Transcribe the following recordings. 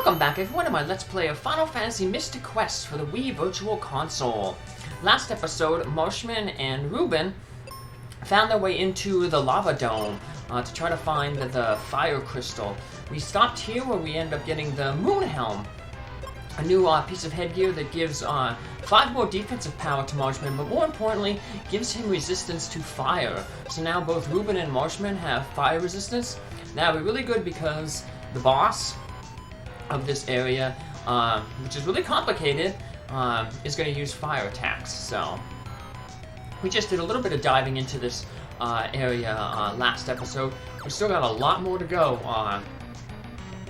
Welcome back everyone to my Let's Play of Final Fantasy Mystic Quest for the Wii Virtual Console. Last episode, Marshman and Reuben found their way into the lava dome to try to find the fire crystal. We stopped here where we end up getting the Moon Helm, a new piece of headgear that gives 5 more defensive power to Marshman, but more importantly, gives him resistance to fire. So now both Reuben and Marshman have fire resistance. That'll be really good because the boss of this area, which is really complicated, is going to use fire attacks. So we just did a little bit of diving into this area last episode. We still got a lot more to go.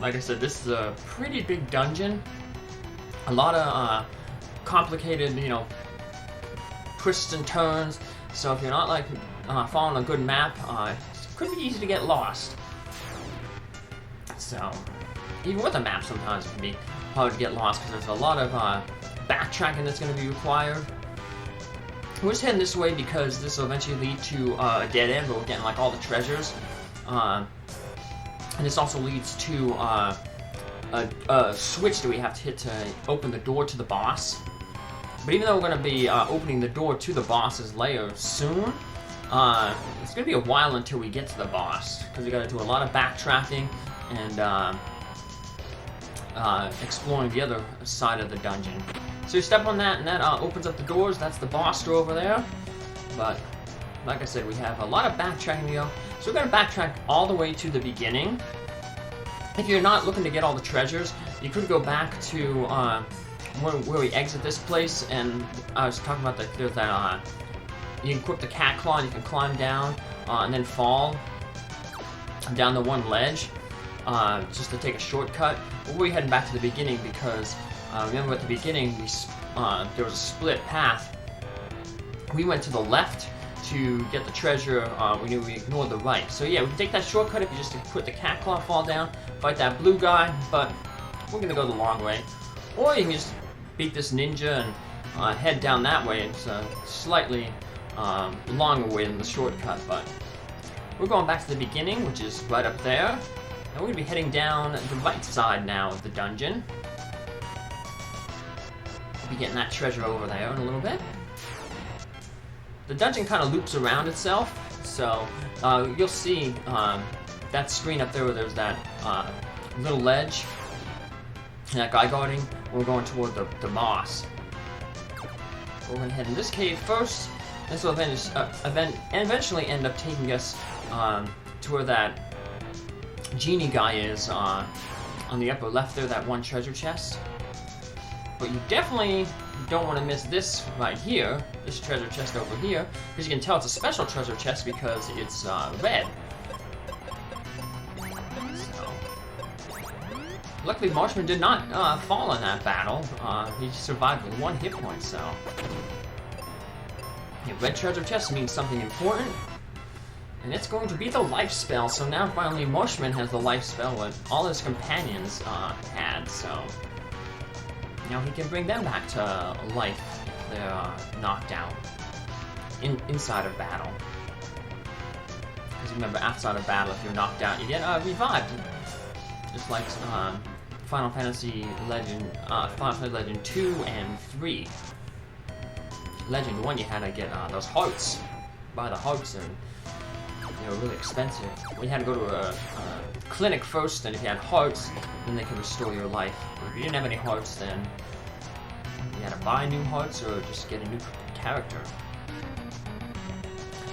Like I said, this is a pretty big dungeon. A lot of complicated, twists and turns. So if you're not like following a good map, it could be easy to get lost. So even with a map, sometimes it can be hard to get lost because there's a lot of backtracking that's going to be required. We're just heading this way because this will eventually lead to a dead end where we're getting like all the treasures. And this also leads to a switch that we have to hit to open the door to the boss. But even though we're going to be opening the door to the boss's lair soon, it's going to be a while until we get to the boss because we got to do a lot of backtracking and exploring the other side of the dungeon. So you step on that and that opens up the doors. That's the boss door over there. But like I said, we have a lot of backtracking to go. So we're going to backtrack all the way to the beginning. If you're not looking to get all the treasures, you could go back to where we exit this place. And I was talking about there's that you can equip the cat claw and you can climb down and then fall down the one ledge. Just to take a shortcut. We're heading back to the beginning because remember at the beginning there was a split path. We went to the left to get the treasure. We knew we ignored the right. So yeah, we can take that shortcut if you just put the cat claw, fall down, fight that blue guy. But we're gonna go the long way, or you can just beat this ninja and head down that way. It's a slightly longer way than the shortcut, but we're going back to the beginning, which is right up there. And we're going to be heading down the right side now of the dungeon. We'll be getting that treasure over there in a little bit. The dungeon kind of loops around itself, so you'll see that screen up there where there's that little ledge, and that guy guarding. We're going toward the boss. We're going to head in this cave first. This will eventually end up taking us to where that genie guy is on the upper left there, that one treasure chest. But you definitely don't want to miss this right here, this treasure chest over here, because you can tell it's a special treasure chest because it's red. So, luckily Marshman did not fall in that battle. He survived with 1 hit point, so yeah, red treasure chest means something important. And it's going to be the life spell, so now finally Marshman has the life spell what all his companions had, so now he can bring them back to life if they're knocked out inside of battle. Because remember, outside of battle, if you're knocked out, you get revived. Just like Final Fantasy Legend 2 and 3. Legend 1, you had to get those hearts, buy the hearts, and they were really expensive. We had to go to a clinic first, and if you had hearts, then they could restore your life. If you didn't have any hearts, then you had to buy new hearts or just get a new character.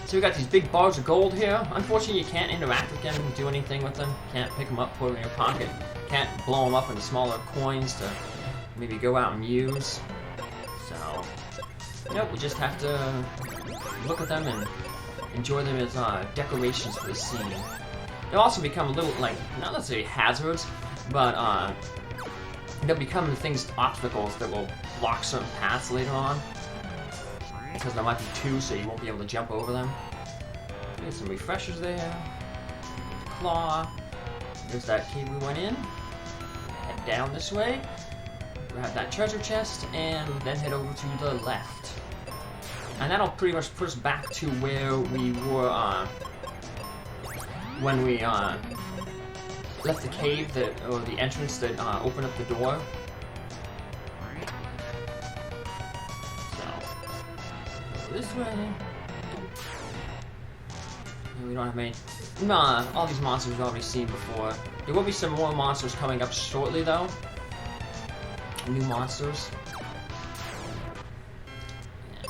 So we got these big bars of gold here. Unfortunately, you can't interact with them, do anything with them. Can't pick them up, put them in your pocket. Can't blow them up into smaller coins to maybe go out and use. So, nope, we just have to look at them and enjoy them as decorations for the scene. They'll also become a little, like, not necessarily hazards, but they'll become obstacles that will block certain paths later on. Because there might be 2, so you won't be able to jump over them. There's some refreshers there. Claw. There's that cave we went in. Head down this way. Grab that treasure chest, and then head over to the left. And that'll pretty much put us back to where we were when we left the cave that, or the entrance that opened up the door. So, go this way. And we don't have any. Nah, all these monsters we've already seen before. There will be some more monsters coming up shortly, though. New monsters.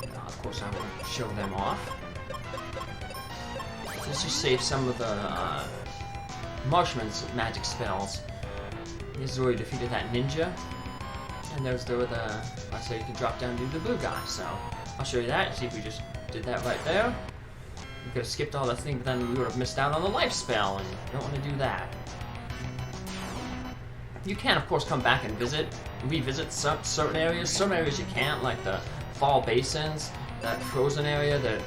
And, of course, I will show them off. Let's just save some of the Marshman's magic spells. This is where we defeated that ninja. And there's the I say you can drop down and do the blue guy. So I'll show you that. See if we just did that right there. We could have skipped all that thing, but then we would have missed out on the life spell, and you don't want to do that. You can, of course, come back and revisit certain areas. Some areas you can't, like the fall basins, that frozen area that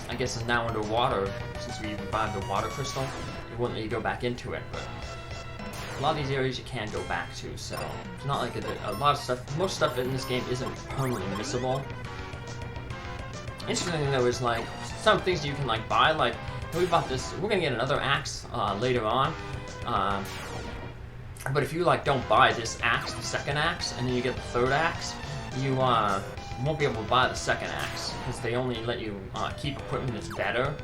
I guess is now underwater since we revived the water crystal. It wouldn't let you go back into it, but a lot of these areas you can go back to, so it's not like a lot of stuff. Most stuff in this game isn't permanently missable. Interesting though is like some things that you can like buy. Like we bought this. We're gonna get another axe later on. But if you like don't buy this axe, the second axe, and then you get the third axe, you won't be able to buy the second axe because they only let you keep equipment that's better.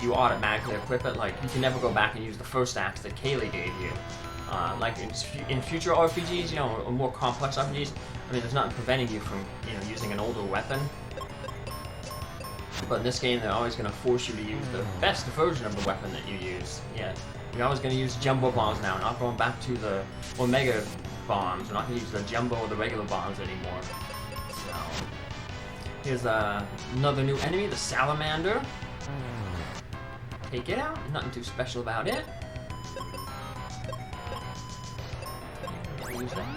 You automatically equip it. Like you can never go back and use the first axe that Kaylee gave you. Like in future RPGs, you know, or more complex RPGs, I mean, there's nothing preventing you from, you know, using an older weapon. But in this game, they're always going to force you to use the best version of the weapon that you use. Yeah, you're always going to use jumbo bombs now, not going back to the Omega bombs. We're not going to use the jumbo or the regular bombs anymore. So, here's another new enemy, the salamander. Take it out, nothing too special about it. Use that.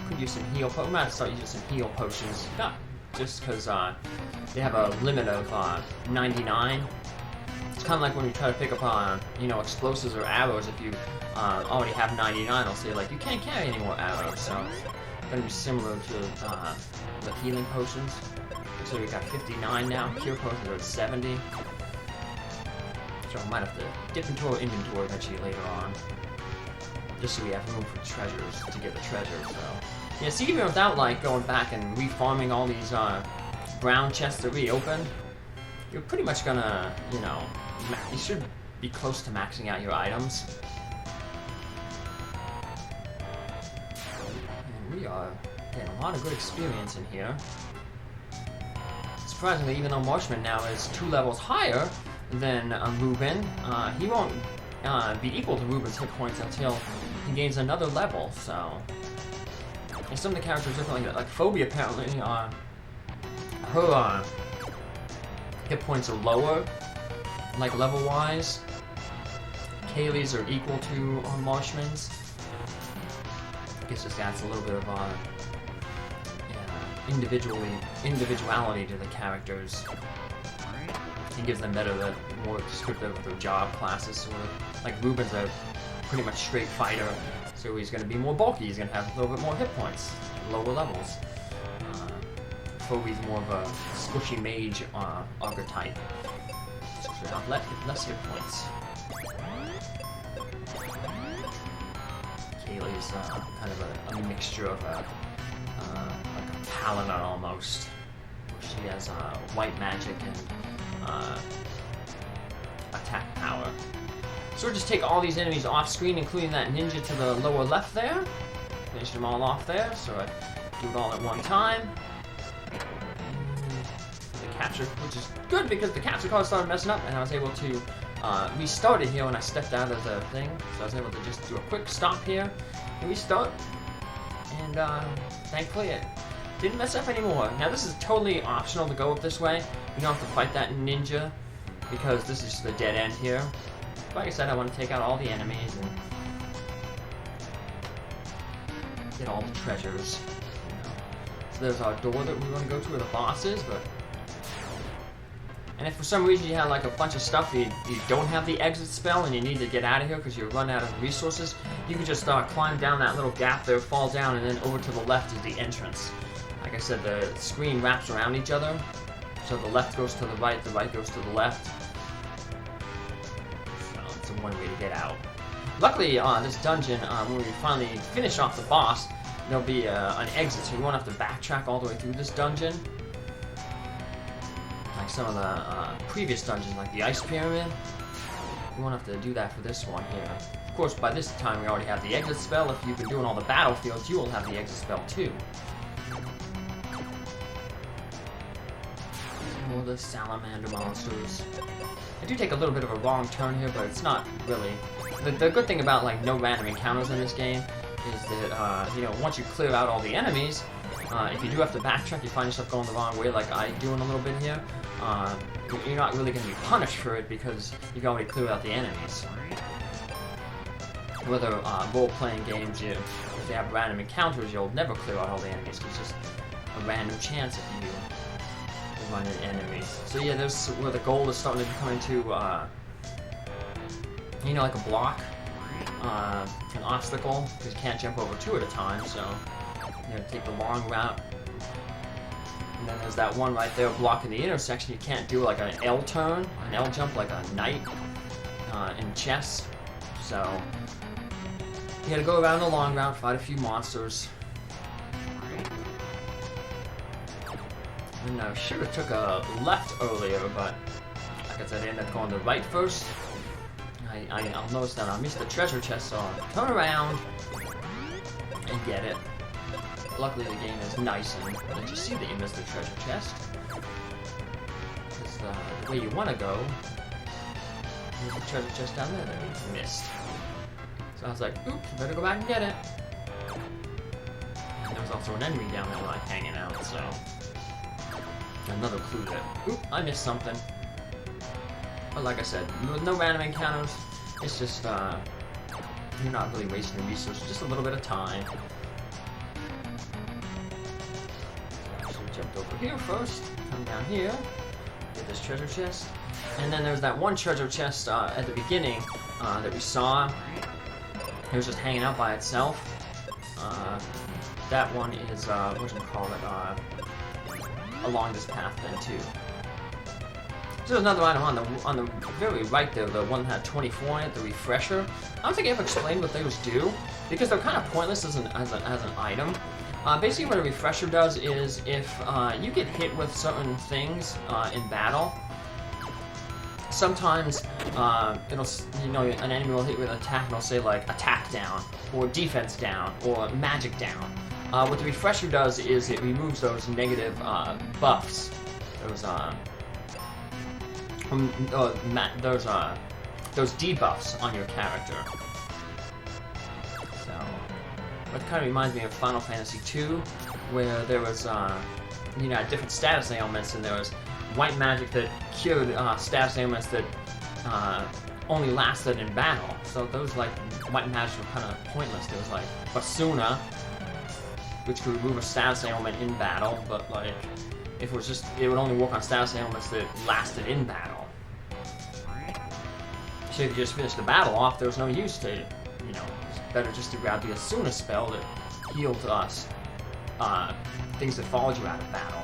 Could use some heal potions. I'm going to start using some heal potions. Yeah, just because they have a limit of 99. It's kind of like when you try to pick up you know, explosives or arrows. If you already have 99, I'll say like you can't carry any more arrows. So it's going to be similar to the healing potions. So we got 59 now. Cure potions are at 70. So I might have to dip into our inventory eventually later on, just so we have room for treasures to get the treasure. So yeah, see, even without like going back and refarming all these brown chests to reopen, you're pretty much gonna, you know, you should be close to maxing out your items. And we are getting a lot of good experience in here. Surprisingly, even though Marshman now is 2 levels higher than Reuben, he won't be equal to Reuben's hit points until he gains another level. So, and some of the characters are different, like Phobia apparently, her hit points are lower, like level-wise. Kaylee's are equal to Marshman's. I guess this adds a little bit of individuality to the characters. It gives them better, more descriptive of their job classes, sort of. Like Reuben's a pretty much straight fighter, so he's going to be more bulky. He's going to have a little bit more hit points, lower levels. Phobe's more of a squishy mage archetype, so he'll have less hit points. Kaylee's kind of a mixture of like a paladin almost. She has white magic and attack power. So we'll just take all these enemies off screen, including that ninja to the lower left there. Finish them all off there, so I do it all at one time. The capture, which is good because the capture card started messing up, and I was able to restart it here when I stepped out of the thing. So I was able to just do a quick stop here and restart. And thankfully it didn't mess up anymore. Now this is totally optional to go up this way. You don't have to fight that ninja because this is just a dead end here. But like I said, I want to take out all the enemies and get all the treasures. You know. So there's our door that we want to go to where the boss is, but... And if for some reason you have like a bunch of stuff you don't have the exit spell and you need to get out of here because you run out of resources, you can just climb down that little gap there, fall down, and then over to the left is the entrance. Like I said, the screen wraps around each other, so the left goes to the right goes to the left. So it's one way to get out. Luckily, this dungeon, when we finally finish off the boss, there'll be an exit, so you won't have to backtrack all the way through this dungeon. Like some of the previous dungeons, like the Ice Pyramid. You won't have to do that for this one here. Of course, by this time we already have the exit spell. If you've been doing all the battlefields, you will have the exit spell too. All the salamander monsters. I do take a little bit of a wrong turn here, but it's not really. The good thing about like no random encounters in this game is that you know, once you clear out all the enemies, if you do have to backtrack, you find yourself going the wrong way, like I do in a little bit here. You're not really going to be punished for it because you've already cleared out the enemies. Whether role-playing games, if they have random encounters, you'll never clear out all the enemies because it's just a random chance if you run into enemies. So yeah, there's where the gold is starting to come into, you know, like a block, an obstacle, because you can't jump over two at a time, so you know, take the long route. And then there's that one right there blocking the intersection. You can't do like an L turn, an L jump like a knight in chess. So you gotta go around the long route, fight a few monsters. And I should have took a left earlier, but like I said, I ended up going to right first. I'll notice that I missed the treasure chest, so I'll turn around and get it. Luckily the game is nice and let you see that you missed the treasure chest. Because the way you want to go, there's a treasure chest down there that we missed. So I was like, oops, better go back and get it. And there was also an enemy down there like hanging out, so another clue that, oop, I missed something. But like I said, with no random encounters, it's just, you're not really wasting resources, just a little bit of time. Jumped over here first, come down here, get this treasure chest, and then there's that one treasure chest at the beginning that we saw. It was just hanging out by itself. That one is, whatchamacallit, along this path then too. So there's another item on the very right there, the one that had 24 in it, the refresher. I don't think I ever explained what those do, because they're kind of pointless as an item. Basically what a refresher does is if you get hit with certain things in battle, sometimes it'll, you know, an enemy will hit you with an attack and it'll say like attack down, or defense down, or magic down. What the refresher does is it removes those negative buffs, those debuffs on your character. So it kind of reminds me of Final Fantasy II, where there was, you know, different status ailments, and there was white magic that cured status ailments that only lasted in battle. So those like white magic were kind of pointless. There was like Basuna, which could remove a status ailment in battle, but like if it was just, it would only work on status ailments that lasted in battle. So if you just finish the battle off, there was no use to, you know, it's better just to grab the Asuna spell that healed us things that followed you out of battle.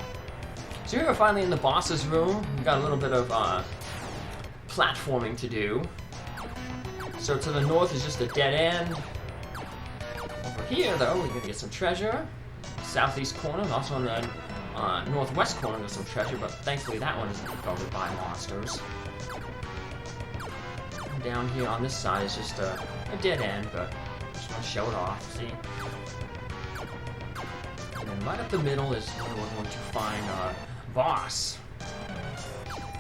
So here we're finally in the boss's room. We've got a little bit of platforming to do. So to the north is just a dead end. Over here, though, we're gonna get some treasure. Southeast corner, also on the northwest corner, there's some treasure, but thankfully that one isn't covered by monsters. And down here on this side is just a dead end, but I just want to show it off. See? And then right up the middle is where we're going to find our boss.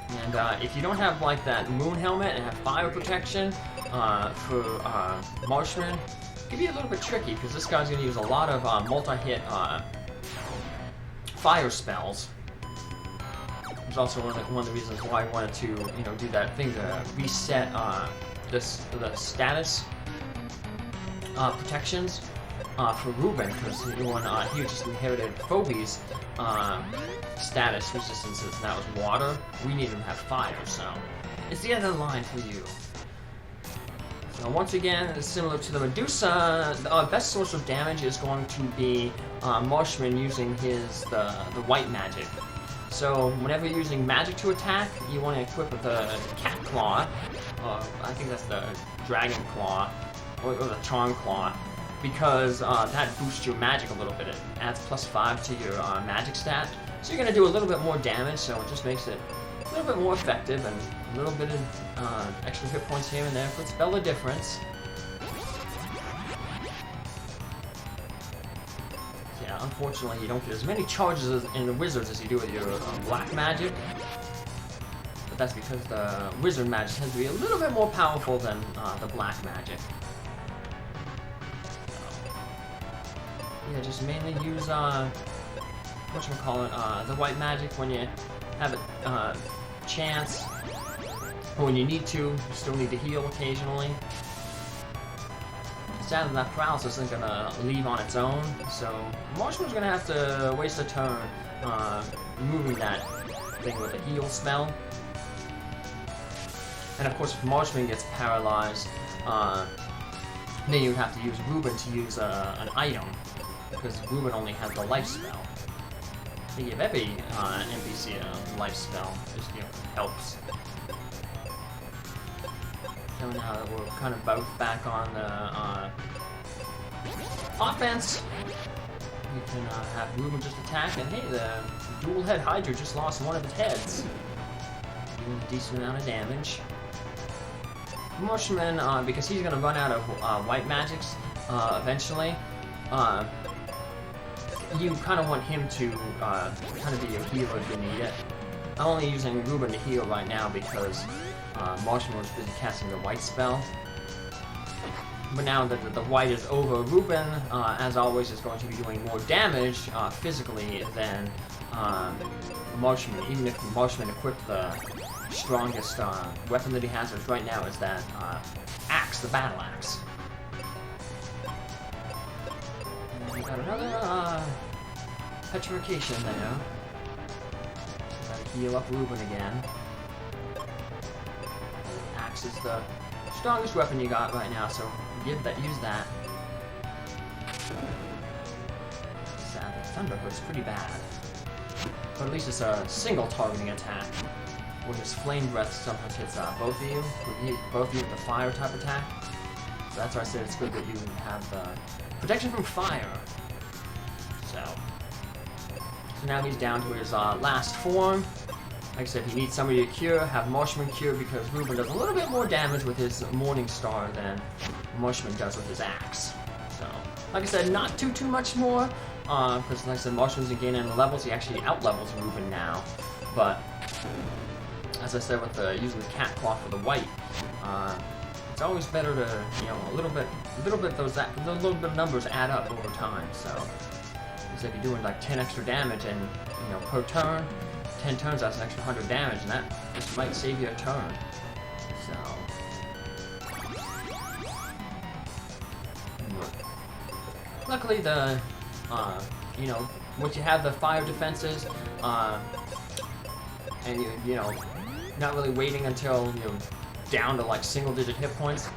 And if you don't have like that Moon helmet and have fire protection for Marshman, it can be a little bit tricky because this guy's going to use a lot of multi-hit fire spells. Which is also one of the reasons why I wanted to, you know, do that thing to reset the status protections for Reuben, because he just inherited Phobe's status resistances, and that was water. We need him to have fire, so it's the end of the line for you. So once again, it's similar to the Medusa. The best source of damage is going to be Marshman using the white magic. So whenever you're using magic to attack, you want to equip with the cat claw. I think that's the dragon claw. or the Charm Claw, because that boosts your magic a little bit. It adds +5 to your magic stat, so you're going to do a little bit more damage, so it just makes it a little bit more effective, and a little bit of extra hit points here and there for spell a difference. Yeah, unfortunately you don't get as many charges in the wizards as you do with your black magic. But that's because the wizard magic tends to be a little bit more powerful than the black magic. Yeah, just mainly use whatchamacallit, the white magic when you have a chance, or when you need to. You still need to heal occasionally. Sadly, that paralysis isn't gonna leave on its own, so Marshman's gonna have to waste a turn moving that thing with a heal spell. And of course, if Marshman gets paralyzed, then you would have to use Reuben to use an item, because Reuben only has the life spell. They give every NPC a life spell, just, you know, helps. So now that we're kind of both back on the offense, we can have Reuben just attack, and hey, the dual head Hydra just lost one of its heads, doing a decent amount of damage. Marshman, because he's going to run out of white magics eventually, you kind of want him to kind of be your healer if you need it. I'm only using Reuben to heal right now because Marshman was busy casting the white spell. But now that the white is over, Reuben, as always, is going to be doing more damage physically than Marshman, even if Marshman equipped the strongest weapon that he has, which right now is that axe, the battle axe. And we got another petrification there. Gotta heal up Reuben again. Axe is the strongest weapon you got right now, so use that. Sadly, Thunder Hood's pretty bad. But at least it's a single targeting attack. Where his Flame Breath sometimes hits both of you. Both of you with the fire type attack. So that's why I said it's good that you have the protection from fire. So now he's down to his last form. Like I said, he needs somebody to cure, have Marshman cure, because Reuben does a little bit more damage with his Morning Star than Marshman does with his axe. So, like I said, not too much more, because like I said, Marshman's gaining levels. He actually out-levels Reuben now. But as I said, with using the cat claw for the white, it's always better to, you know, a little bit of numbers add up over time. So, it's like you're doing like 10 extra damage, and you know, per turn, 10 turns that's an extra 100 damage, and that just might save you a turn. So, luckily the, you know, once you have the fire defenses, and you know, not really waiting until you're down to like single-digit hit points,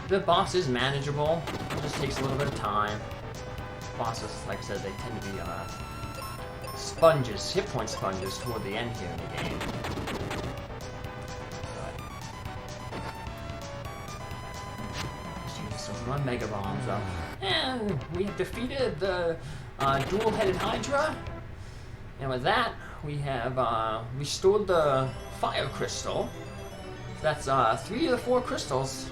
the boss is manageable. It just takes a little bit of time. Bosses, like I said, they tend to be sponges, hit point sponges toward the end here in the game. Just using some Mega Bombs up. And we have defeated the dual-headed Hydra. And with that, we have restored the Fire Crystal. That's 3 of the 4 crystals.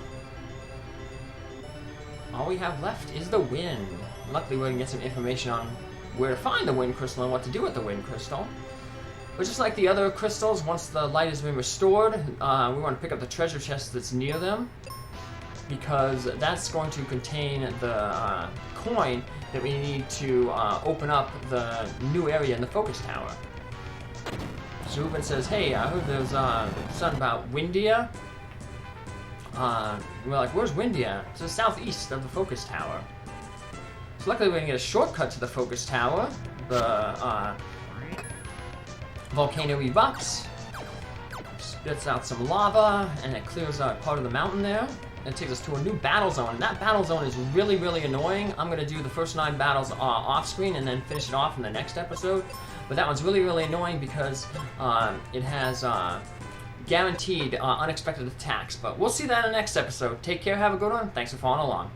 All we have left is the Wind. Luckily, we're going to get some information on where to find the Wind Crystal and what to do with the Wind Crystal. But just like the other crystals, once the light has been restored, we want to pick up the treasure chest that's near them, because that's going to contain the coin that we need to open up the new area in the focus tower. So Reuben says, hey, I heard there's something about Windia. We're like, where's Windia? It's the southeast of the focus tower. So luckily we can get a shortcut to the focus tower. The volcano erupts, spits out some lava, and it clears out part of the mountain there. And it takes us to a new battle zone. And that battle zone is really, really annoying. I'm going to do the first 9 battles off screen and then finish it off in the next episode. But that one's really, really annoying because it has guaranteed unexpected attacks. But we'll see that in the next episode. Take care, have a good one. Thanks for following along.